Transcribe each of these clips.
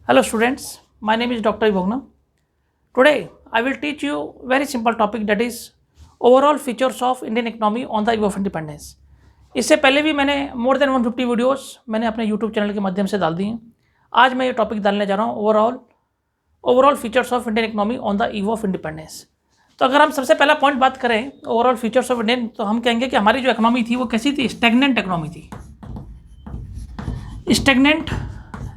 Hello students, my name is Dr. Ibogna. Today I will teach you very simple topic, that is overall features of Indian economy on the eve of independence. इससे पहले भी मैंने more than 150 videos मैंने अपने YouTube channel के माध्यम से डाल दी हैं. आज मैं ये टॉपिक डालने जा रहा हूँ overall features of Indian economy on the eve of independence. तो अगर हम सबसे पहला पॉइंट बात करें ओवरऑल फीचर्स ऑफ इंडियन, तो हम कहेंगे कि हमारी जो इकोनॉमी थी वो कैसी थी? स्टैग्नेंट इकोनॉमी थी. स्टैग्नेंट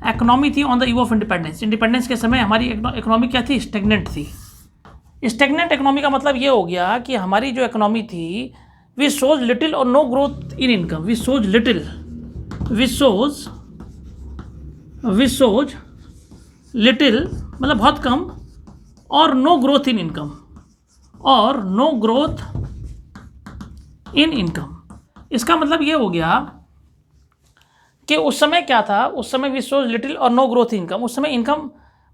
इकोनॉमी थी on the eve of independence. Independence के समय हमारी इकोनॉमी क्या थी? स्टैग्नेंट थी. स्टैग्नेंट इकोनॉमी का मतलब ये हो गया कि हमारी जो इकोनॉमी थी वी शोज लिटिल और no growth in income. We shows little मतलब बहुत कम, और नो ग्रोथ इन इनकम. इसका मतलब ये हो गया कि उस समय क्या था? उस समय वी शोज लिटिल और नो ग्रोथ इनकम. उस समय इनकम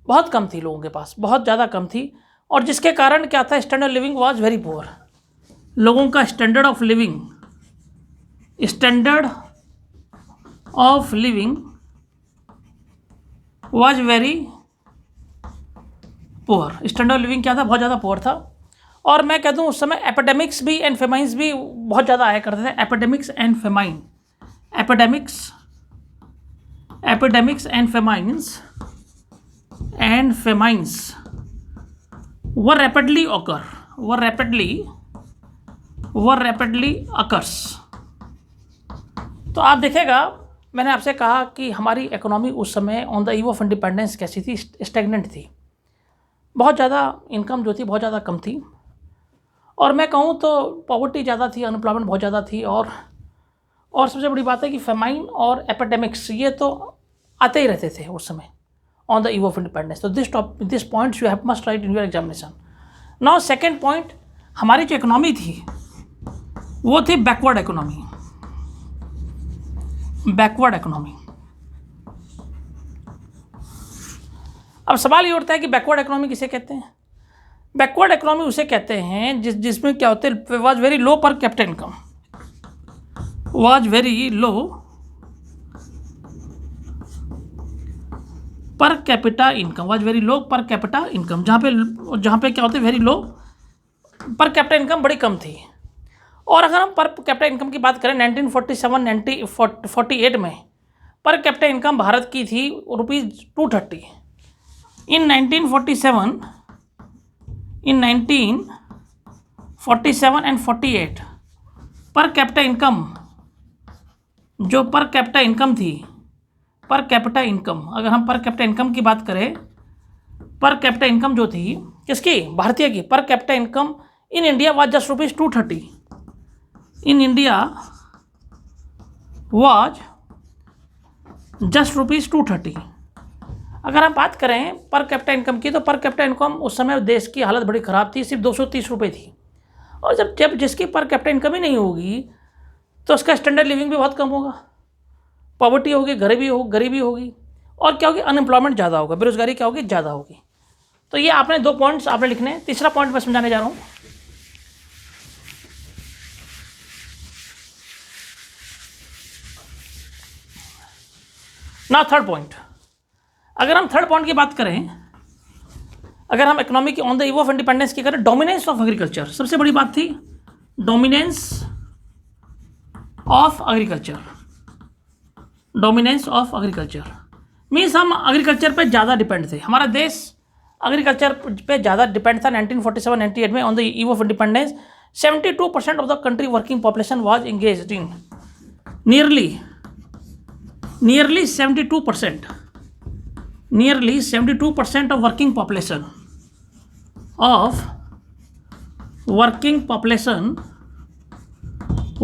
बहुत कम थी, लोगों के पास बहुत ज़्यादा कम थी, और जिसके कारण क्या था? Standard living was very poor. लोगों का standard of living was very poor. Standard living क्या था? बहुत ज़्यादा पुअर था. और मैं कह दूं उस समय एपिडेमिक्स भी एंड फेमाइंस भी बहुत ज़्यादा आया करते थे. Epidemics and famines were rapidly occurs. तो आप देखेगा, मैंने आपसे कहा कि हमारी इकोनॉमी उस समय on the eve of independence कैसी थी? स्टैग्नेंट थी. बहुत ज़्यादा इनकम जो थी बहुत ज़्यादा कम थी, और मैं कहूँ तो पॉवर्टी ज़्यादा थी, अनएम्प्लॉयमेंट बहुत ज़्यादा थी, और सबसे बड़ी बात है कि फेमाइन और एपिडेमिक्स ये तो आते ही रहते थे उस समय on the eve of independence. तो this points you have must write in your examination. Now second point, हमारी जो इकोनॉमी थी वो थी बैकवर्ड इकोनॉमी. अब सवाल ये उठता है कि बैकवर्ड इकोनॉमी किसे कहते हैं? बैकवर्ड इकोनॉमी उसे कहते हैं जिसमें क्या होते हैं? Was very low per capita income. Was very low per capita income. जहाँ पे क्या होते? Very low per capita income बड़ी कम थी. और अगर हम पर कैपिटा इनकम की बात करें 1947 में पर कैपिटा इनकम भारत की थी ₹230. इन 1947 एंड 48 पर कैपिटा इनकम अगर हम पर कैपिटा इनकम की बात करें, पर कैपिटा इनकम जो थी किसकी? भारतीय की. Per capita income in India was just ₹230. In India was just ₹230. अगर हम बात करें पर कैपिटा इनकम की, तो पर कैपिटा इनकम उस समय देश की हालत बड़ी ख़राब थी, सिर्फ ₹230 थी. और जब जिसकी पर कैपिटा इनकम ही नहीं होगी तो उसका स्टैंडर्ड लिविंग भी बहुत कम होगा, पॉवर्टी होगी, गरीबी होगी, और क्या होगी? अनएम्प्लॉयमेंट ज़्यादा होगा, बेरोजगारी क्या होगी? ज़्यादा होगी. तो ये आपने 2 पॉइंट्स आपने लिखने हैं. तीसरा पॉइंट मैं समझाने जा रहा हूँ. ना थर्ड पॉइंट, अगर हम थर्ड पॉइंट की बात करें, अगर हम इकोनॉमी की on the eve of independence की करें, डोमिनेंस ऑफ एग्रीकल्चर सबसे बड़ी बात थी. डोमिनेंस ऑफ एग्रीकल्चर मीन्स हम एग्रीकल्चर पे ज़्यादा डिपेंड थे. हमारा देश एग्रीकल्चर पे ज़्यादा डिपेंड था. 1947-98 में on the eve of independence 72% of the country working population was engaged in nearly 72% of working population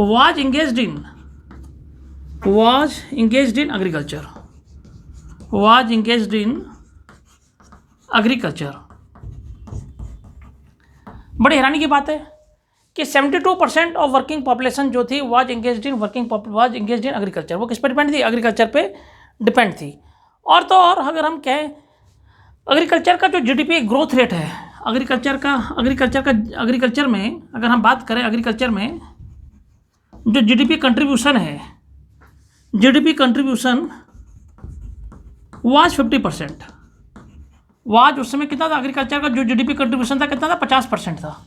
was engaged in agriculture. बड़ी हैरानी की बात है कि 72% ऑफ वर्किंग पॉपुलेशन जो थी वाज एंगेज्ड इन एग्रीकल्चर. वो किस पर डिपेंड थी? एग्रीकल्चर पे डिपेंड थी. और तो और अगर हम कहें एग्रीकल्चर का जो जीडीपी ग्रोथ रेट है, एग्रीकल्चर में अगर हम बात करें, एग्रीकल्चर में जो जीडीपी कंट्रीब्यूशन है, जीडीपी कंट्रीब्यूशन वाज 50%. वाज उस समय कितना था, एग्रीकल्चर का जो जीडीपी कंट्रीब्यूशन था कितना था, 50% था,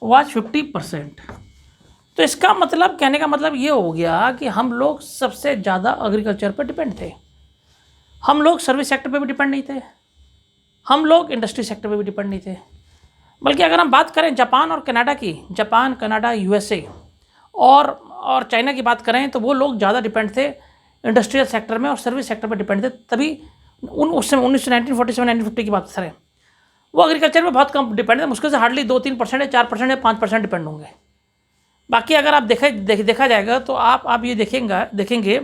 वाज 50%। तो इसका मतलब, कहने का मतलब ये हो गया कि हम लोग सबसे ज़्यादा एग्रीकल्चर पर डिपेंड थे। हम लोग सर्विस सेक्टर पे भी डिपेंड नहीं थे, हम लोग इंडस्ट्री सेक्टर पे भी डिपेंड नहीं थे। बल्कि अगर हम बात करें जापान और कनाडा की, जापान, कनाडा, यूएसए और चाइना की बात करें, तो वो लोग ज़्यादा डिपेंड थे इंडस्ट्रियल सेक्टर में और सर्विस सेक्टर पर डिपेंड थे। तभी उस समय 1947-1950 की बात करें, वो एग्रीकल्चर में बहुत कम डिपेंड है, मुश्किल से हार्डली 2-3% या 4% या 5% डिपेंड होंगे। बाकी अगर आप देखा जाएगा तो आप ये देखेंगे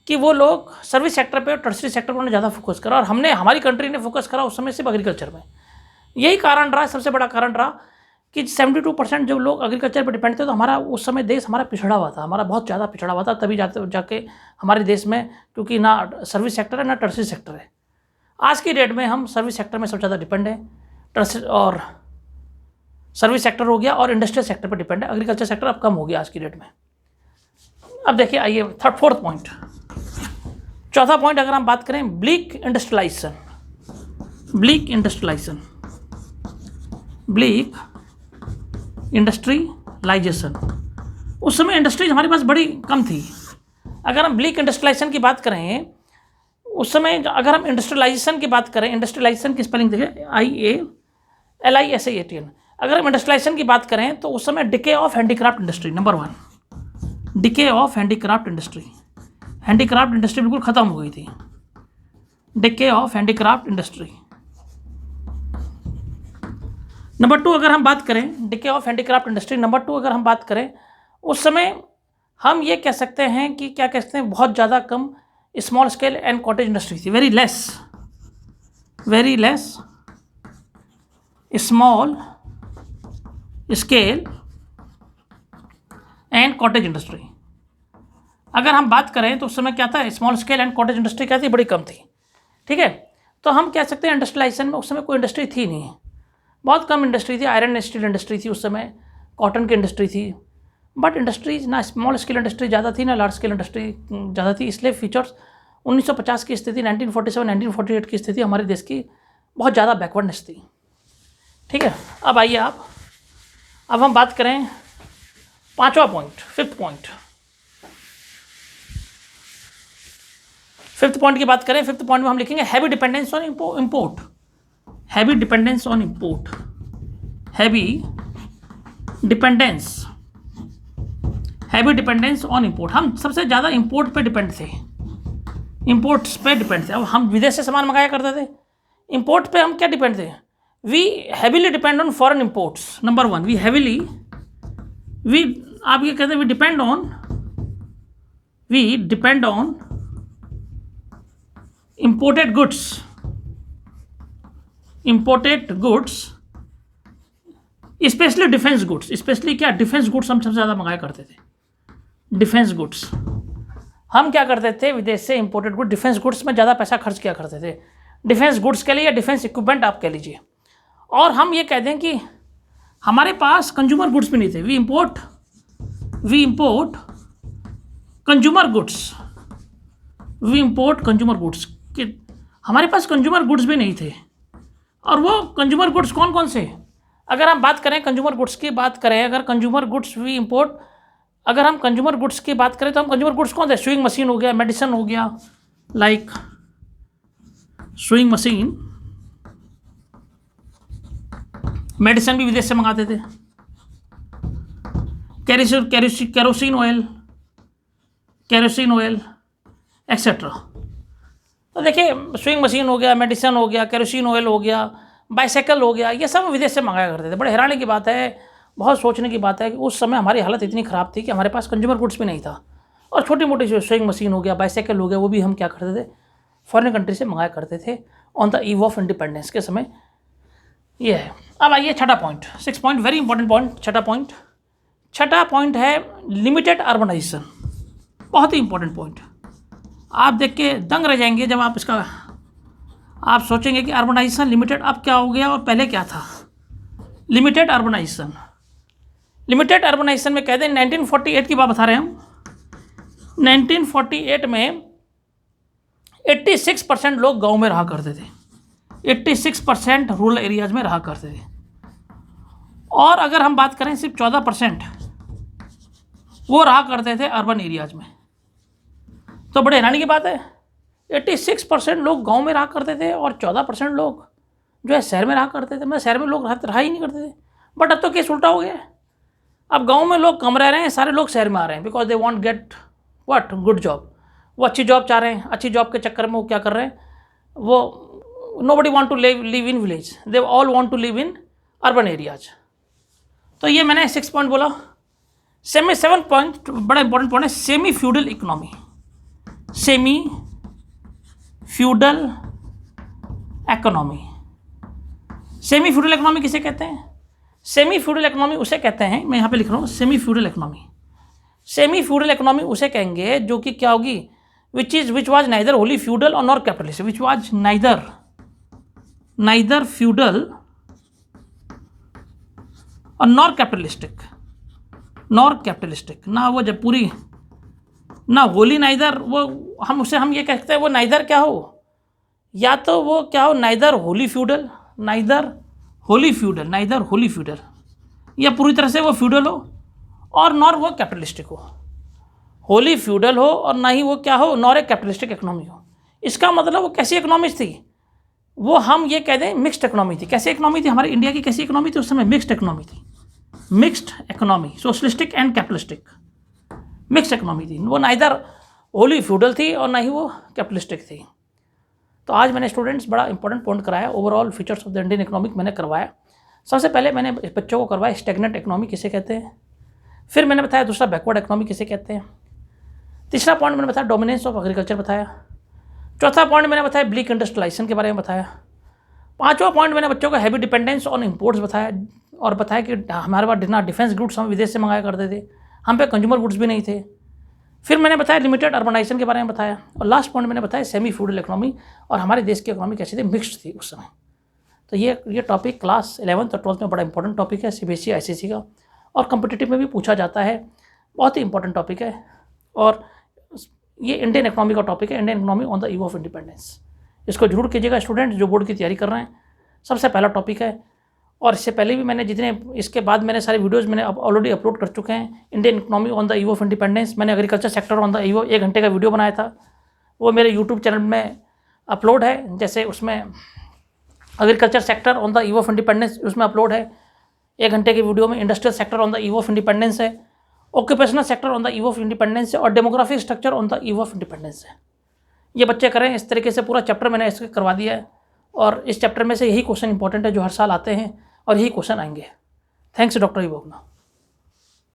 कि वो लोग सर्विस सेक्टर पे और टर्सरी सेक्टर पर उन्होंने ज़्यादा फोकस करा, और हमारी कंट्री ने फोकस करा उस समय सिर्फ एग्रीकल्चर में। यही कारण रहा, सबसे बड़ा कारण रहा कि 72% जब लोग एग्रीकल्चर पर डिपेंड थे, तो हमारा उस समय देश हमारा पिछड़ा हुआ था, हमारा बहुत ज़्यादा पिछड़ा हुआ था। तभी जाके हमारे देश में, क्योंकि ना सर्विस सेक्टर है ना टर्सरी सेक्टर है। आज की डेट में हम सर्विस सेक्टर में सबसे ज़्यादा डिपेंड है, और सर्विस सेक्टर हो गया और इंडस्ट्रियल सेक्टर पर डिपेंड है। एग्रीकल्चर सेक्टर अब कम हो गया आज की डेट में। अब देखिए, आइए फोर्थ पॉइंट, चौथा पॉइंट अगर हम बात करें, ब्लीक इंडस्ट्रियलाइजेशन। ब्लीक इंडस्ट्रियलाइजेशन, उस समय इंडस्ट्रीज हमारे पास बड़ी कम थी। अगर हम ब्लीक इंडस्ट्रियलाइजेशन की बात करें, उस समय अगर हम इंडस्ट्रियलाइजेशन की बात करें, इंडस्ट्रियलाइजेशन की स्पेलिंग देखिए, IALISATION। अगर हम इंडस्ट्रियलाइजेशन की बात करें तो उस समय decay of handicraft industry, number 1, decay of handicraft industry. Handicraft industry बिल्कुल ख़त्म हो गई थी, decay of handicraft industry. Number 2 अगर हम बात करें, decay of handicraft industry, number 2 अगर हम बात करें, उस समय हम ये कह सकते हैं कि क्या कहते हैं, बहुत ज़्यादा कम small scale and cottage industry थी, very less small scale and cottage industry. अगर हम बात करें तो उस समय क्या था, small scale and cottage industry क्या थी, बड़ी कम थी। ठीक है, तो हम कह सकते हैं इंडस्ट्रियलाइजेशन में उस समय कोई इंडस्ट्री थी नहीं, बहुत कम इंडस्ट्री थी। आयरन स्टील इंडस्ट्री थी उस समय, कॉटन की इंडस्ट्री थी, बट इंडस्ट्रीज ना स्मॉल स्केल इंडस्ट्री ज़्यादा थी ना लार्ज स्केल इंडस्ट्री ज़्यादा थी। इसलिए फीचर्स 1950 की स्थिति, 1947-1948 की स्थिति हमारे देश की बहुत ज़्यादा बैकवर्डनेस थी। ठीक है, अब आइए अब हम बात करें पांचवा पॉइंट, फिफ्थ पॉइंट की बात करें। फिफ्थ पॉइंट में हम लिखेंगे heavy dependence on import. Heavy dependence on import. हम सबसे ज़्यादा इंपोर्ट पे डिपेंड थे, अब हम विदेश से सामान मंगाया करते थे, इंपोर्ट पे हम क्या डिपेंड थे, we heavily depend on foreign imports. Number 1, आप ये कहते हैं we depend on imported goods, specially defence goods. Specially क्या, डिफेंस गुड्स हम सबसे ज़्यादा मंगाया करते थे। डिफेंस गुड्स हम क्या करते थे, विदेश से इंपोर्टेड गुड, डिफेंस गुड्स में ज़्यादा पैसा खर्च किया करते थे, डिफेंस गुड्स के लिए या डिफेंस इक्विपमेंट आप कह लीजिए। और हम ये कह दें कि हमारे पास कंज्यूमर गुड्स भी नहीं थे। वी इंपोर्ट कंज्यूमर गुड्स कि हमारे पास कंज्यूमर गुड्स भी नहीं थे। और वो कंज्यूमर गुड्स कौन कौन से, अगर हम बात करें कंज्यूमर गुड्स की बात करें, अगर कंज्यूमर गुड्स वी इंपोर्ट, अगर हम कंज्यूमर गुड्स की बात करें तो हम कंज्यूमर गुड्स कौन थे, स्विंग मशीन हो गया, मेडिसिन हो गया, लाइक स्विंग मशीन, मेडिसिन भी विदेश से मंगाते थे, केरोसिन ऑयल एक्सेट्रा। तो देखिए, स्विंग मशीन हो गया, मेडिसिन हो गया, केरोसिन ऑयल हो गया, बाइसाइकिल हो गया, ये सब विदेश से मंगाया करते थे। बड़े हैरानी की बात है, बहुत सोचने की बात है कि उस समय हमारी हालत इतनी ख़राब थी कि हमारे पास कंज्यूमर गुड्स भी नहीं था। और छोटी मोटी जो स्विंग मशीन हो गया, बाइसाइकिल हो गया, वो भी हम क्या करते थे, फॉरेन कंट्री से मंगाया करते थे on the eve of independence के समय। ये है। अब आइए छठा point, 6 point, very important point, छठा पॉइंट है लिमिटेड अर्बनाइजेशन। बहुत ही इंपॉर्टेंट पॉइंट, आप देख के दंग रह जाएंगे जब आप इसका आप सोचेंगे कि अर्बनाइजेशन लिमिटेड अब क्या हो गया और पहले क्या था। लिमिटेड अर्बनाइजेशन में कहते हैं 1948 की बात बता रहे हैं हम। 1948 में 86% लोग गांव में रहा करते थे। 86% रूरल एरियाज में रहा करते थे। और अगर हम बात करें सिर्फ 14% वो रहा करते थे अर्बन एरियाज में। तो बड़े हैरानी की बात है, 86% लोग गांव में रहा करते थे और 14% लोग जो है शहर में रहा करते थे। मैं शहर में लोग रहा ही नहीं करते थे। बट अब तो केस उल्टा हो गया है। अब गांव में लोग कम रह रहे हैं, सारे लोग शहर में आ रहे हैं, because they want get what good job. वो अच्छी जॉब चाह रहे हैं। अच्छी जॉब के चक्कर में वो क्या कर रहे हैं, वो nobody want to live in village, they all want to live in urban areas. तो ये मैंने 6 पॉइंट बोला। 7 पॉइंट बड़ा इंपॉर्टेंट पॉइंट है, semi feudal economy. Semi feudal economy. Semi feudal economy किसे कहते हैं? सेमी फ्यूडल इकोनॉमी उसे कहते हैं, मैं यहाँ पे लिख रहा हूँ semi feudal economy. Semi feudal economy उसे कहेंगे जो कि क्या होगी, which was neither wholly feudal और nor capitalist, which was neither feudal और नॉर कैपिटलिस्टिक। ना वो जब पूरी ना होली नाइदर, वो हम ये कहते हैं वो नाइदर क्या हो, या तो वो क्या हो नाइदर होली फ्यूडल, या पूरी तरह से वो फ्यूडल हो और नॉर वो कैपिटलिस्टिक हो। होली फ्यूडल हो और ना ही वो क्या हो, नॉर एक कैपिटलिस्टिक इकोनॉमी हो। इसका मतलब वो कैसी इकोनॉमीज थी, वो हम ये कह दें मिक्स्ड इकोनॉमी थी। कैसी इकोनॉमी थी हमारे इंडिया की, कैसी इकोनॉमी थी उस समय? मिक्स्ड इकोनॉमी थी। Mixed economy, socialistic and capitalistic mixed economy थी। वो नाइदर होली फ्यूडल थी और ना ही वो कैपिटलिस्टिक थी। तो आज मैंने स्टूडेंट्स बड़ा इंपॉर्टेंट पॉइंट कराया, overall features of the Indian economic मैंने करवाया। सबसे पहले मैंने बच्चों को करवाया स्टैग्नेंट इकोनॉमी किसे कहते हैं, फिर मैंने बताया दूसरा बैकवर्ड इकोनॉमी किसे कहते हैं, तीसरा पॉइंट मैंने बताया डोमिनेंस ऑफ एग्रीकल्चर बताया, चौथा पॉइंट मैंने बताया ब्लीक इंडस्ट्रियलाइजेशन के बारे में बताया, पांचवा पॉइंट मैंने बच्चों को हैवी डिपेंडेंस ऑन इंपोर्ट्स बताया और बताया कि हमारे पास जितना डिफेंस गुड्स हम विदेश से मंगाया करते थे, हम पे कंज्यूमर गुड्स भी नहीं थे। फिर मैंने बताया लिमिटेड अर्बनाइजेशन के बारे में बताया और लास्ट पॉइंट मैंने बताया सेमी फ्यूडल इकोनॉमी और हमारे देश की इकोनॉमी कैसी थी, मिक्स्ड थी उस समय। तो ये टॉपिक क्लास 11th और 12th में बड़ा इंपॉर्टेंट टॉपिक है, CBSE ICSE का, और कम्पिटिटिव में भी पूछा जाता है। बहुत ही इंपॉर्टेंट टॉपिक है और ये इंडियन इकोनॉमी का टॉपिक है, Indian economy on the eve of independence. इसको जरूर कीजिएगा स्टूडेंट जो बोर्ड की तैयारी कर रहे हैं। सबसे पहला टॉपिक है और इससे पहले भी मैंने इसके बाद मैंने सारे वीडियोस मैंने ऑलरेडी अपलोड कर चुके हैं। Indian economy on the eve of independence, मैंने agriculture sector on the eve 1 घंटे का वीडियो बनाया था, वो मेरे यूट्यूब चैनल में अपलोड है। जैसे उसमें agriculture sector on the eve of independence उसमें अपलोड है 1 घंटे के वीडियो में, industrial sector on the eve of independence है, occupational sector on the eve of independence है और demographic structure on the eve of independence है। ये बच्चे करें, इस तरीके से पूरा चैप्टर मैंने इसके करवा दिया है और इस चैप्टर में से यही क्वेश्चन इंपॉर्टेंट है जो हर साल आते हैं और यही क्वेश्चन आएंगे। Thanks doctor इवोगना।